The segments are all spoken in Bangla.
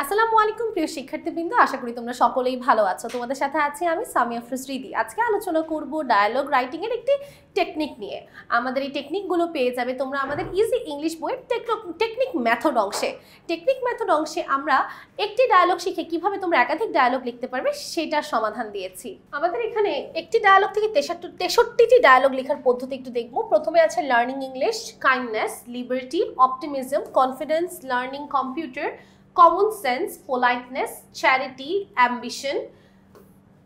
আসসালামু আলাইকুম প্রিয় শিক্ষার্থীবৃন্দ, আশা করি তোমরা সকলেই ভালো আছো। তোমাদের সাথে আছি আমি সামিয়া আফরোজ রিদি। আজকে আলোচনা করব ডায়ালগ রাইটিং এর একটি টেকনিক নিয়ে। আমাদের এই টেকনিকগুলো পেয়ে যাবে তোমরা আমাদের ইজি ইংলিশ বইয়ের টেকনিক মেথড অংশে। টেকনিক মেথড অংশে আমরা একটি ডায়ালগ শিখে কিভাবে তোমরা একাধিক ডায়ালগ লিখতে পারবে সেটার সমাধান দিয়েছি। আমাদের এখানে একটি ডায়ালগ থেকে 63টি ডায়ালগ লেখার পদ্ধতি একটু দেখব। প্রথমে আছে learning English, kindness, liberty, optimism, confidence, learning computer, common sense, politeness, charity, ambition,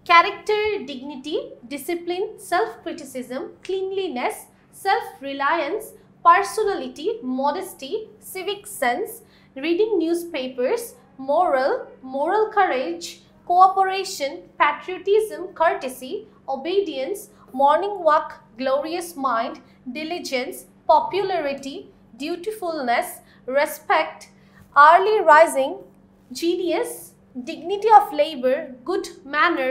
character, dignity, discipline, self-criticism, cleanliness, self-reliance, personality, modesty, civic sense, reading newspapers, moral courage, cooperation, patriotism, courtesy, obedience, morning walk, glorious mind, diligence, popularity, dutifulness, respect, early rising, genius, dignity of labor, good manner,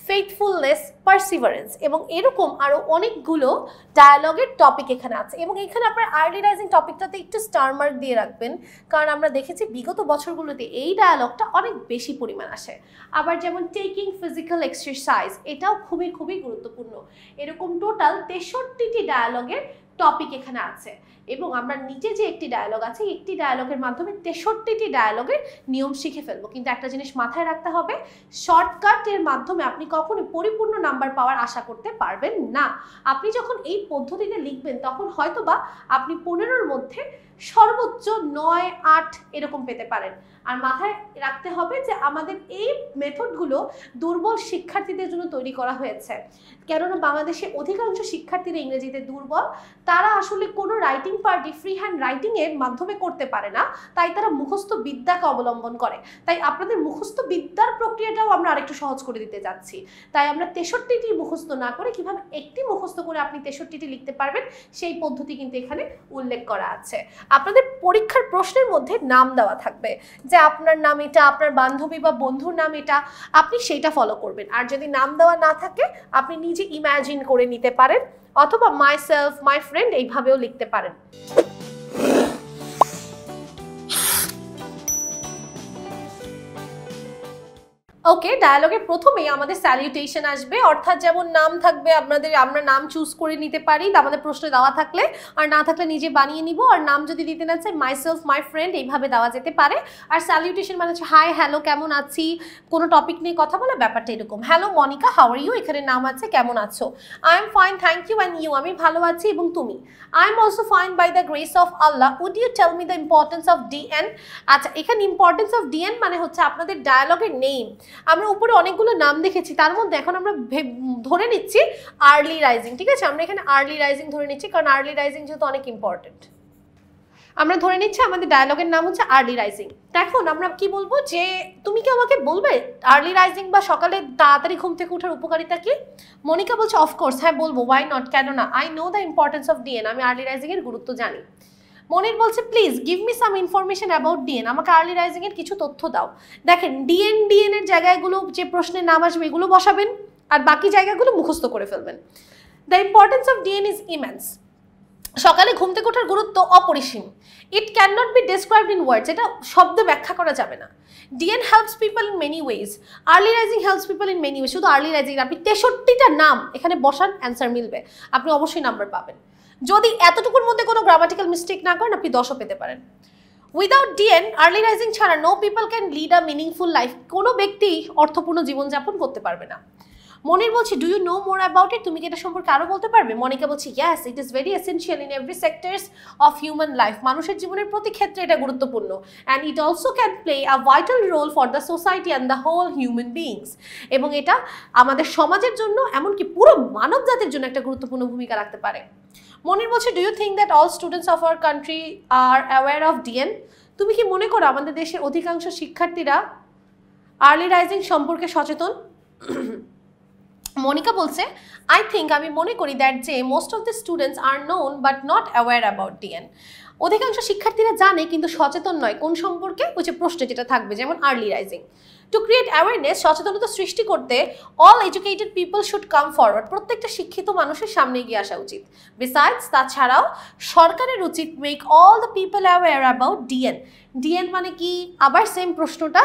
faithfulness, perseverance এবং এরকম আরো অনেকগুলো ডায়ালগের টপিক এখানে আছে। এবং এখানে আপনার আর্লি রাইজিং টপিকটাতে একটু স্টার মার্ক দিয়ে রাখবেন, কারণ আমরা দেখেছি বিগত বছরগুলোতে এই ডায়ালগটা অনেক বেশি পরিমাণ আসে। আবার যেমন টেকিং ফিজিক্যাল এক্সারসাইজ, এটাও খুবই গুরুত্বপূর্ণ। এরকম টোটাল 63টি ডায়ালগের টপিক এখানে আছে। এবং আমরা নিচে যে একটি ডায়ালগ আছে, একটি ডায়ালগের মাধ্যমে 63টি ডায়ালগের নিয়ম শিখে ফেলবো। কিন্তু একটা জিনিস মাথায় রাখতে হবে, শর্টকাটের মাধ্যমে আপনি কখনোই পরিপূর্ণ নাম্বার পাওয়ার আশা করতে পারবেন না। আপনি যখন এই পদ্ধতিতে লিখবেন তখন হয়তোবা আপনি 15-র মধ্যে সর্বোচ্চ 9, 8 এরকম পেতে পারেন। আর মাথায় রাখতে হবে যে আমাদের এই মেথডগুলো দুর্বল শিক্ষার্থীদের জন্য তৈরি করা হয়েছে। কেননা বাংলাদেশে অধিকাংশ শিক্ষার্থীরা ইংরেজিতে দুর্বল, তারা আসলে কোনো রাইটিং পার্টি ফ্রি হ্যান্ড রাইটিংয়ের মাধ্যমে করতে পারে না, তাই তারা মুখস্থ বিদ্যাকে অবলম্বন করে। তাই আপনাদের মুখস্থ বিদ্যার প্রক্রিয়াটাও আমরা আরেকটু সহজ করে দিতে যাচ্ছি। তাই আমরা 63টি মুখস্থ না করে কিভাবে একটি মুখস্থ করে আপনি 63টি লিখতে পারবেন সেই পদ্ধতি কিন্তু এখানে উল্লেখ করা আছে। আপনাদের পরীক্ষার প্রশ্নের মধ্যে নাম দেওয়া থাকবে, যে আপনার নাম এটা, আপনার বান্ধবী বা বন্ধুর নাম এটা, আপনি সেইটা ফলো করবেন। আর যদি নাম দেওয়া না থাকে আপনি নিজে ইমাজিন করে নিতে পারেন, অথবা মাই সেলফ, মাই ফ্রেন্ড এইভাবেও লিখতে পারেন। ওকে, ডায়ালগের প্রথমেই আমাদের স্যালিউটেশন আসবে, অর্থাৎ যেমন নাম থাকবে আমরা নাম চুজ করে নিতে পারি আমাদের প্রশ্নে দেওয়া থাকলে, আর না থাকলে নিজে বানিয়ে নিব। আর নাম যদি দিতে না চাই, মাই সেলফ, মাই ফ্রেন্ড এইভাবে দেওয়া যেতে পারে। আর স্যালিউটেশন মানে হচ্ছে হাই, হ্যালো, কেমন আছি, কোনো টপিক নিয়ে কথা বলা, ব্যাপারটা এরকম। Hello Monica, how are you, এখানে নাম আছে, কেমন আছো। I am fine, thank you, and you, আমি ভালো আছি, এবং তুমি। I am also fine by the grace of Allah, would you tell me the importance of DN. আচ্ছা, এখানে ইম্পর্টেন্স অফ ডিএন মানে হচ্ছে আপনাদের ডায়ালগের নেম। আমরা উপরে অনেকগুলো নাম দেখেছি, তার মধ্যে এখন আমরা ধরে নিচ্ছি আর্লি রাইজিং। ঠিক আছে, আমরা এখানে আর্লি রাইজিং ধরে নিচ্ছি, কারণ আর্লি রাইজিং যেহেতু অনেক ইম্পর্টেন্ট। আমরা ধরে নিচ্ছি আমাদের ডায়ালগের নাম হচ্ছে আর্লি রাইজিং। এখন আমরা কি বলবো, যে তুমি কি আমাকে বলবে আর্লি রাইজিং বা সকালে তাড়াতাড়ি ঘুম থেকে ওঠার উপকারিতা কি? মনিকা বলছে অফকোর্স, হ্যাঁ বলবো, ওয়াই নট, কেন না। I know the importance of DN, আমি আর্লি রাইজিং এর গুরুত্ব জানি। মনির বলছে please give me some information about DN, আমাকে আর্লি রাইজিং এর কিছু তথ্য দাও। দেখেন ডিএন এর জায়গাগুলো যে প্রশ্নের নাম আসবে এগুলো বসাবেন, আর বাকি জায়গাগুলো মুখস্থ করে ফেলবেন। The importance of DN is immense, সকালে ঘুম থেকে ওঠার গুরুত্ব অপরিসীম। It can not be described in words, এটা শব্দে ব্যাখ্যা করা যাবে না। DN helps people in many ways, early rising helps people in many ways. শুধু আর্লি রাইজিং, আপনি 63টা নাম এখানে বসান, অ্যান্সার মিলবে, আপনি অবশ্যই নাম্বার পাবেন। যদি এতটুকুর মধ্যে কোনো গ্রামাটিক্যাল মিস্টেক না করেন আপনি 10ও পেতে পারেন। উইদাউট ডিএন, আর্লি রাইজিং ছাড়া no people can lead a meaningful life, কোনো ব্যক্তি অর্থপূর্ণ জীবনযাপন করতে পারবে না। মনির বলছে do you know more about it, তুমি কি এটা সম্পর্কে আরও বলতে পারবে? মনিকা বলছে yes, it is very essential in every sectors of human life, মানুষের জীবনের প্রতি ক্ষেত্রে এটা গুরুত্বপূর্ণ। And it also can play a vital role for the society and the whole human beings, এবং এটা আমাদের সমাজের জন্য, এমনকি পুরো মানব জাতির জন্য একটা গুরুত্বপূর্ণ ভূমিকা রাখতে পারে। মনির বলছে do you think that all students of our country are aware of DN, তুমি কি মনে করো আমাদের দেশের অধিকাংশ শিক্ষার্থীরা আর্লি রাইজিং সম্পর্কে সচেতন? মনিকা বলছে আই থিঙ্ক, আমি মনে করি দ্যাট যে most of the students are known but not aware about DN, অধিকাংশ শিক্ষার্থীরা জানে কিন্তু সচেতন নয়। কোন সম্পর্কে? ওই যে প্রশ্নে যেটা থাকবে, যেমন early rising. To create awareness, সচেতনতা সৃষ্টি করতে all educated people should come forward, প্রত্যেকটা শিক্ষিত মানুষের সামনে এগিয়ে আসা উচিত। বিসাইডস, তাছাড়াও সরকারের উচিত make all the people aware about DN, DN মানে কি, আবার সেম প্রশ্নটা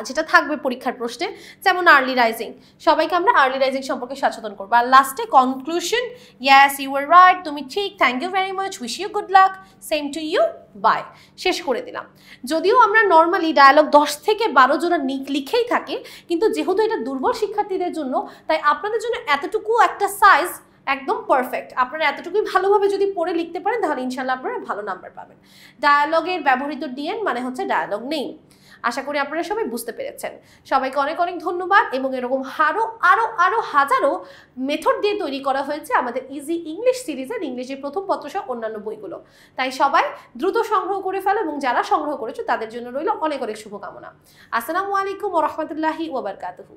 যেটা থাকবে পরীক্ষার প্রশ্নে, যেমন আর্লি রাইজিং, সবাইকে আমরা আর্লি রাইজিং সম্পর্কে সচেতন করবো। আর লাস্টে conclusion, yes you are right, তুমি ঠিক, thank you very much, wish you good luck, same to you, bye, শেষ করে দিলাম। যদিও আমরা নর্মালি ডায়ালগ 10 থেকে 12 জোড়া লিখেই থাকি, কিন্তু যেহেতু এটা দুর্বল শিক্ষার্থীদের জন্য, তাই আপনাদের জন্য এতটুকু একটা সাইজ একদম পারফেক্ট। আপনারা এতটুকুই ভালোভাবে যদি পড়ে লিখতে পারেন তাহলে ইনশাল্লাহ আপনারা ভালো নাম্বার পাবেন। ডায়ালগের ব্যবহৃত ডিএন মানে হচ্ছে ডায়ালগ নেম। আশা করি আপনারা সবাই বুঝতে পেরেছেন। সবাইকে অনেক অনেক ধন্যবাদ। এবং এরকম আরও হাজারো মেথড দিয়ে তৈরি করা হয়েছে আমাদের ইজি ইংলিশ সিরিজের ইংরেজির প্রথম পত্র সহ অন্যান্য বইগুলো। তাই সবাই দ্রুত সংগ্রহ করে ফেলো, এবং যারা সংগ্রহ করেছো তাদের জন্য রইল অনেক অনেক শুভকামনা। আসসালামু আলাইকুম ওয়া রাহমাতুল্লাহি ওয়া বারাকাতুহু।